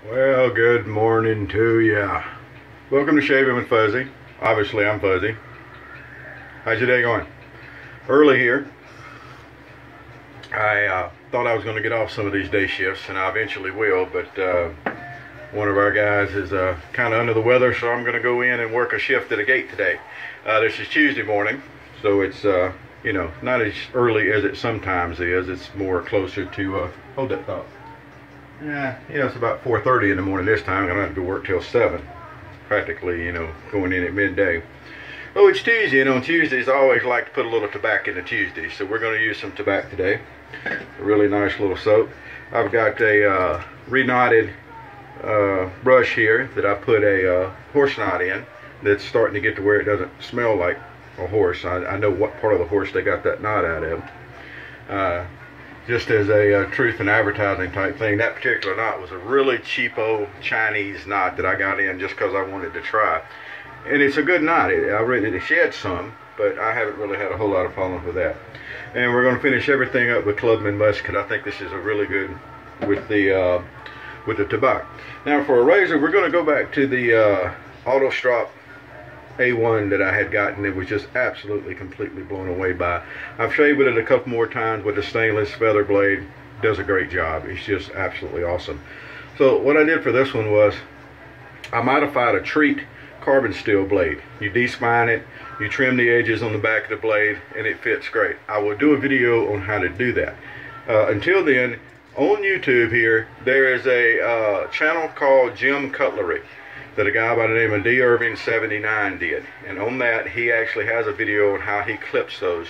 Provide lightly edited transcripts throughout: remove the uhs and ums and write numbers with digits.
Well, good morning to ya. Welcome to Shaving with Fuzzy. Obviously, I'm Fuzzy. How's your day going? Early here. I thought I was going to get off some of these day shifts, and I eventually will, but one of our guys is kind of under the weather, so I'm going to go in and work a shift at a gate today. This is Tuesday morning, so it's, not as early as it sometimes is. It's more closer to, hold that thought. Yeah, it's about 4:30 in the morning this time. I don't have to work till 7. Practically, going in at midday. Oh, it's Tuesday, and on Tuesdays I always like to put a little tobacco in the Tuesday. So we're going to use some tobacco today. A really nice little soap. I've got a reknotted brush here that I put a horse knot in that's starting to get to where it doesn't smell like a horse. I know what part of the horse they got that knot out of. Just as a truth in advertising type thing, that particular knot was a really cheapo Chinese knot that I got in just because I wanted to try. And it's a good knot. It sheds some, but I haven't really had a whole lot of problems with that. And we're going to finish everything up with Clubman Musk, because I think this is a really good with the Tabac. Now for a razor, we're going to go back to the Auto Strop A1 that I had gotten. It was just absolutely completely blown away by. I've shaved with it a couple more times with the stainless feather blade. Does a great job. It's just absolutely awesome. So what I did for this one was I modified a Treet Carbon Steel blade. You de-spine it, you trim the edges on the back of the blade, and it fits great. I will do a video on how to do that. Until then, on YouTube here, there is a channel called Jim Cutlery that a guy by the name of D. Irving 79 did, and on that he actually has a video on how he clips those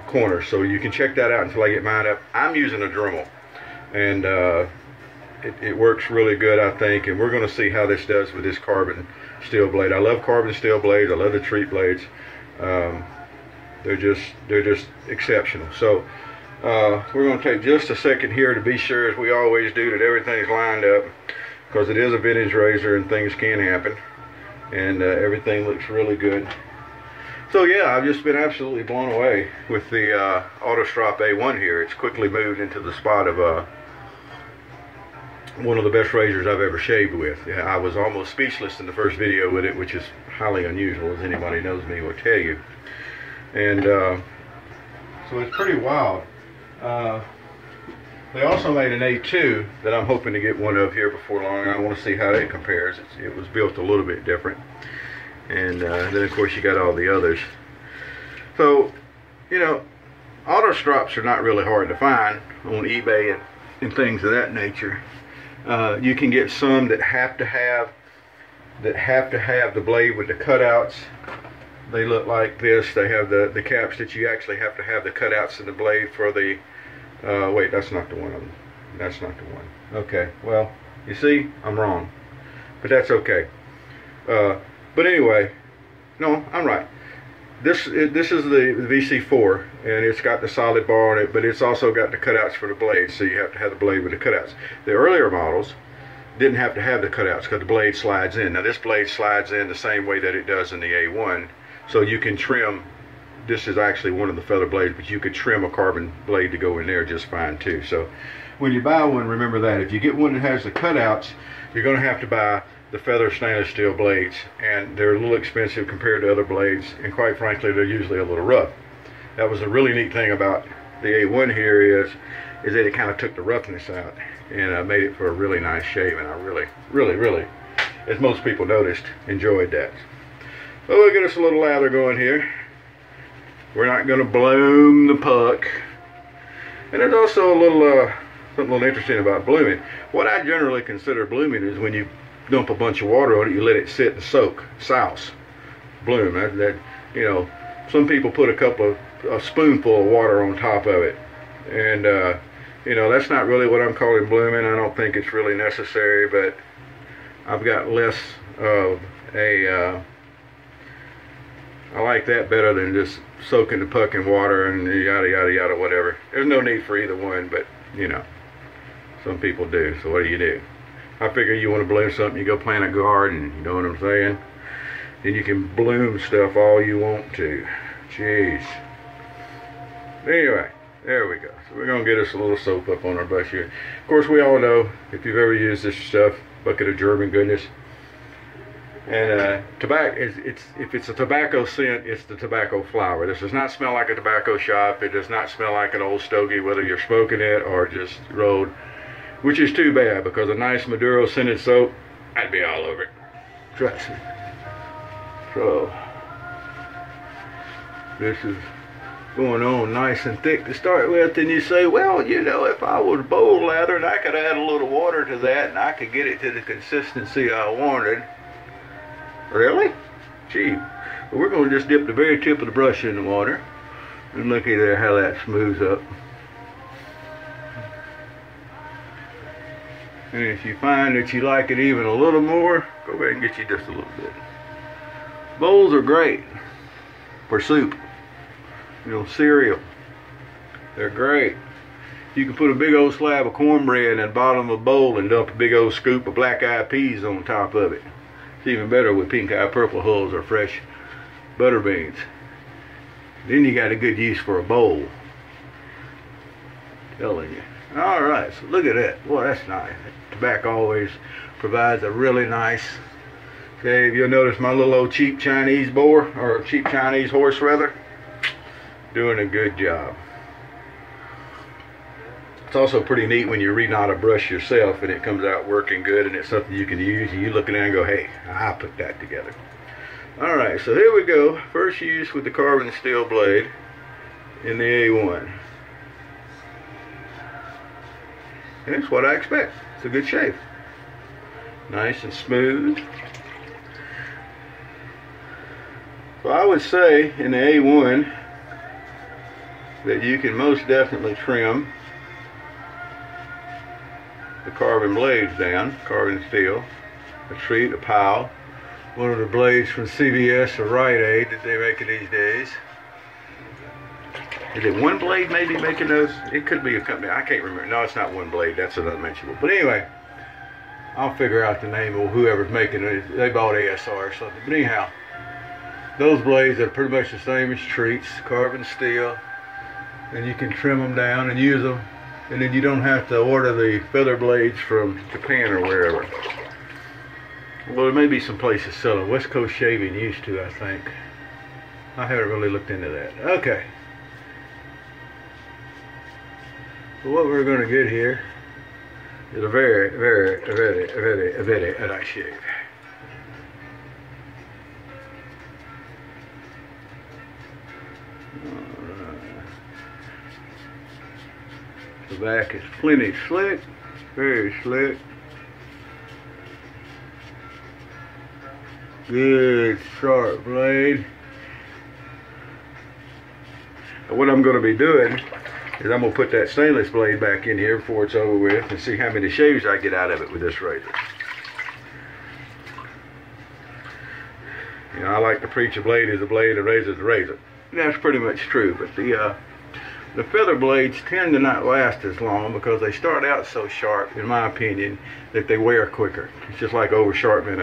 corners, so you can check that out until I get mine up. I'm using a Dremel, and it works really good, I think, and we're going to see how this does with this carbon steel blade. I love carbon steel blades. I love the Treet blades. They're just exceptional. So we're going to take just a second here to be sure, as we always do, that everything's lined up, because it is a vintage razor and things can happen, and everything looks really good. So yeah, I've just been absolutely blown away with the Auto Strop A1 here. It's quickly moved into the spot of one of the best razors I've ever shaved with. Yeah, I was almost speechless in the first video with it, which is highly unusual, as anybody knows me will tell you. And so it's pretty wild. They also made an A2 that I'm hoping to get one of here before long. I want to see how it compares. It was built a little bit different. And then of course you got all the others. So, auto strops are not really hard to find on eBay and things of that nature. You can get some that have to have the blade with the cutouts. They look like this. They have the caps that you actually have to have the cutouts in the blade for the wait, that's not the one. That's not the one. Okay, well, you see, I'm wrong, but that's okay. But anyway, no, I'm right. This is the VC4, and it's got the solid bar on it, but it's also got the cutouts for the blade, so you have to have the blade with the cutouts. The earlier models didn't have to have the cutouts because the blade slides in. Now this blade slides in the same way that it does in the A1, so you can trim. This is actually one of the feather blades, but you could trim a carbon blade to go in there just fine too. So when you buy one, remember that if you get one that has the cutouts, you're going to have to buy the feather stainless steel blades, and they're a little expensive compared to other blades, and quite frankly they're usually a little rough. That was a really neat thing about the A1 here is that it kind of took the roughness out and made it for a really nice shave, and I really, as most people noticed, enjoyed that. So we'll get us a little lather going here. We're not going to bloom the puck. And there's also a little something a little interesting about blooming. What I generally consider blooming is when you dump a bunch of water on it, you let it sit and soak, souse, bloom. Some people put a spoonful of water on top of it, and that's not really what I'm calling blooming. I don't think it's really necessary, but I've got less of a I like that better than just soaking the puck in water and yada yada yada whatever. There's no need for either one, but some people do. So what do? I figure you want to bloom something, you go plant a garden, you know what I'm saying? Then you can bloom stuff all you want to. Jeez. Anyway, There we go. So we're going to get us a little soap up on our brush here. Of course, we all know, if you've ever used this stuff, bucket of German goodness. And tobacco, if it's a tobacco scent, it's the tobacco flower. This does not smell like a tobacco shop. It does not smell like an old stogie, whether you're smoking it or just rolled, which is too bad, because a nice Maduro scented soap, I'd be all over it. Trust me. So, this is going on nice and thick to start with, and you say, well, you know, if I was bowl lathered, I could add a little water to that and I could get it to the consistency I wanted. Really? Gee. Well, we're going to just dip the very tip of the brush in the water and look at there how that smooths up. And if you find that you like it even a little more, go ahead and get you just a little bit. Bowls are great for soup. You know, cereal. They're great. You can put a big old slab of cornbread in the bottom of a bowl and dump a big old scoop of black-eyed peas on top of it. It's even better with pink-eyed purple hulls or fresh butter beans. Then you got a good use for a bowl. Telling you. Alright, so look at that. Boy, that's nice. Tobacco always provides a really nice. Okay, if you'll notice my little old cheap Chinese boar, or cheap Chinese horse rather, doing a good job. It's also pretty neat when you're reading how to brush yourself and it comes out working good and it's something you can use, and you look at it and go, hey, I put that together. Alright, so here we go. First use with the carbon steel blade in the A1. And it's what I expect. It's a good shave. Nice and smooth. So I would say in the A1 that you can most definitely trim the carbon blades down, carbon steel, a Treet, a Powell, one of the blades from CVS or Rite Aid that they make these days. Is it One Blade maybe making those? It could be a company, I can't remember. No, it's not One Blade, that's an unmentionable. But anyway, I'll figure out the name of whoever's making it. They bought ASR or something. But anyhow, those blades are pretty much the same as Treet's, carbon steel. And you can trim them down and use them, and then you don't have to order the feather blades from Japan or wherever. Well, there may be some places selling. West Coast Shaving used to, I think. I haven't really looked into that. Okay. So what we're going to get here is a very nice shave. The back is plenty slick, very slick. Good sharp blade. And what I'm going to be doing is I'm going to put that stainless blade back in here before it's over with and see how many shaves I get out of it with this razor. You know, I like to preach a blade is a blade, a razor is a razor. And that's pretty much true, but the feather blades tend to not last as long because they start out so sharp, in my opinion, that they wear quicker. It's just like over-sharpening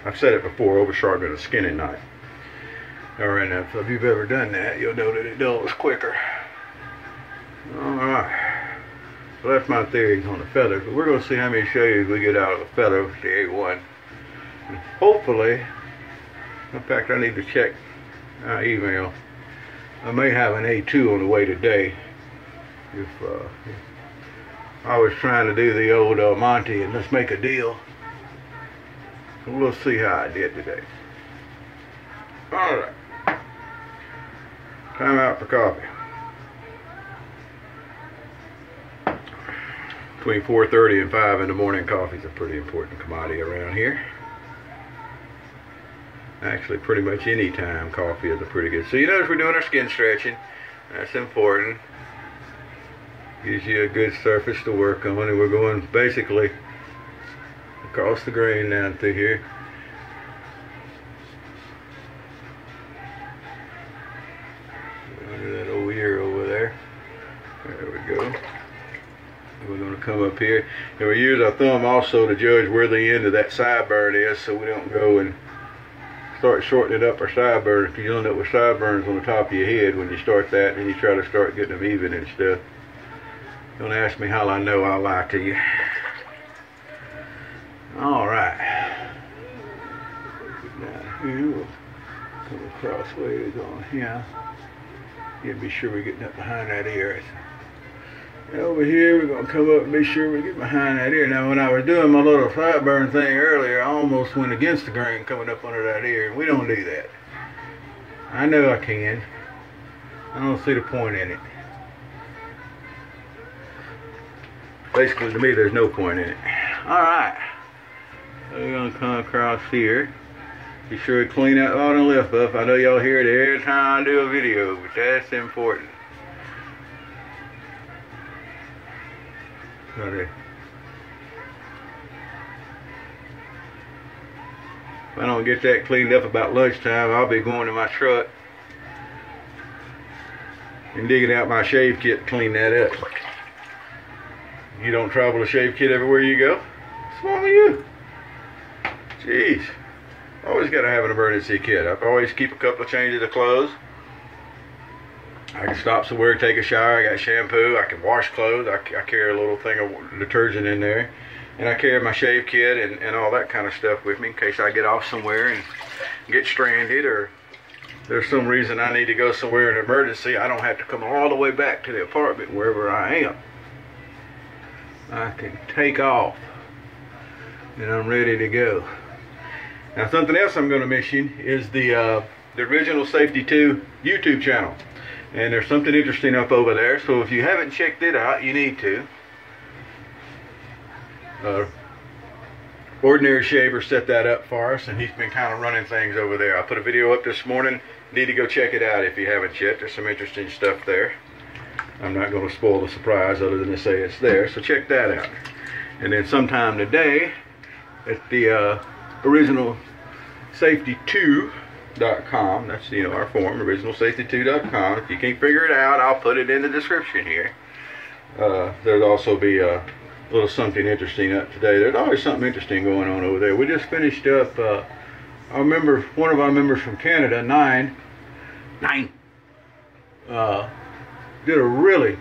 I've said it before, over-sharpening a skinning knife. Alright, now, so if you've ever done that, you'll know that it dulls quicker. Alright, so that's my theories on the feather, but we're going to see how many shaves we get out of the feather with the A1. And hopefully, in fact, I need to check my email. I may have an A2 on the way today. If I was trying to do the old Monty and let's make a deal. So we'll see how I did today. Alright. Time out for coffee. Between 4:30 and 5 in the morning, coffee is a pretty important commodity around here. Actually, pretty much any time coffee is a pretty good. So you notice we're doing our skin stretching. That's important. Gives you a good surface to work on, and we're going basically across the grain down through here. Under that old ear over there. There we go. We're going to come up here, and we use our thumb also to judge where the end of that sideburn is, so we don't go and start shortening up our sideburns, because you'll end up with sideburns on the top of your head when you start that, and you try to start getting them even and stuff. Don't ask me how I know, I'll lie to you. Alright. Down here, we'll come across ways on here. Yeah, be sure we're getting up behind that ear. And over here, we're going to come up and be sure we get behind that ear. Now, when I was doing my little sideburn thing earlier, I almost went against the grain coming up under that ear, and we don't do that. I know I can. I don't see the point in it. Basically, to me, there's no point in it. Alright. So we're going to come across here. Be sure to clean that bottom lip up. I know y'all hear it every time I do a video, but that's important. Right there. If I don't get that cleaned up about lunchtime, I'll be going to my truck and digging out my shave kit to clean that up. You don't travel a shave kit everywhere you go? What's wrong with you? Jeez. Always got to have an emergency kit. I always keep a couple of changes of clothes. I can stop somewhere, take a shower. I got shampoo. I can wash clothes. I carry a little thing of detergent in there. And I carry my shave kit and all that kind of stuff with me in case I get off somewhere and get stranded, or there's some reason I need to go somewhere in an emergency. I don't have to come all the way back to the apartment wherever I am. I can take off and I'm ready to go. Now, something else I'm going to mention is the Original Safety 2 YouTube channel. And there's something interesting up over there, so if you haven't checked it out, you need to. Ordinary Shaver set that up for us, and he's been kind of running things over there. I put a video up this morning. Need to go check it out if you haven't yet. There's some interesting stuff there. I'm not going to spoil the surprise other than to say it's there, so check that out. And then sometime today at the Original Safety 2.com, that's our form, originalsafety2.com. If you can't figure it out, I'll put it in the description here. There'll also be a little something interesting up today. There's always something interesting going on over there. We just finished up, one of our members from Canada, Nine, did a really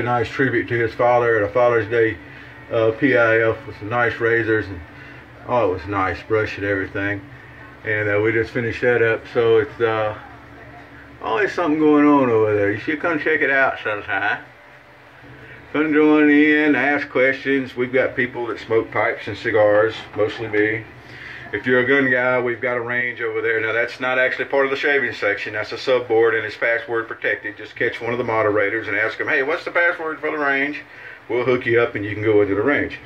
nice tribute to his father at a Father's Day PIF with some nice razors, and oh, it was nice, brush and everything. And we just finished that up, so it's always something going on over there. You should come check it out sometime. Come join in, ask questions. We've got people that smoke pipes and cigars, mostly me. If you're a gun guy, we've got a range over there. Now, that's not actually part of the shaving section. That's a subboard, and it's password protected. Just catch one of the moderators and ask them, hey, what's the password for the range? We'll hook you up and you can go into the range.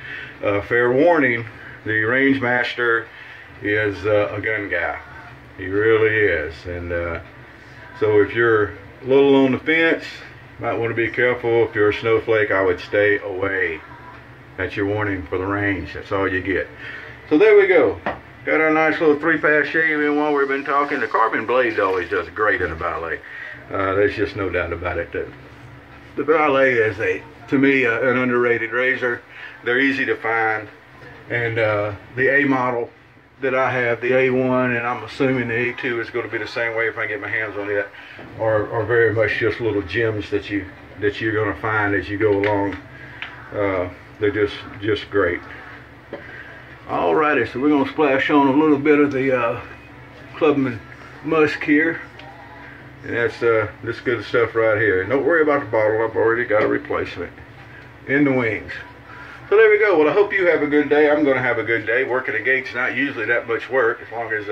Fair warning, the range master is a gun guy. He really is. And so if you're a little on the fence, might want to be careful. If you're a snowflake, I would stay away. That's your warning for the range. That's all you get. So there we go. Got our nice little 3-pass shaving while we've been talking. The carbon blade always does great in a ballet. There's just no doubt about it. The ballet is, to me, an underrated razor. They're easy to find. And the A model that I have, the A1, and I'm assuming the A2 is going to be the same way if I get my hands on it, are very much just little gems that you're going to find as you go along. They're just great. Alrighty, so we're going to splash on a little bit of the Clubman Musk here, and that's this good stuff right here. And don't worry about the bottle, I've already got a replacement in the wings. So there we go. Well, I hope you have a good day. I'm going to have a good day. Working a gate's not usually that much work. As long as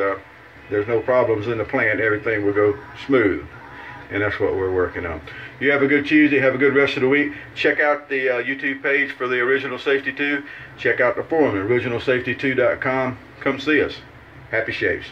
there's no problems in the plant, everything will go smooth. And that's what we're working on. You have a good Tuesday. Have a good rest of the week. Check out the YouTube page for the Original Safety 2. Check out the forum at originalsafety2.com. Come see us. Happy shaves.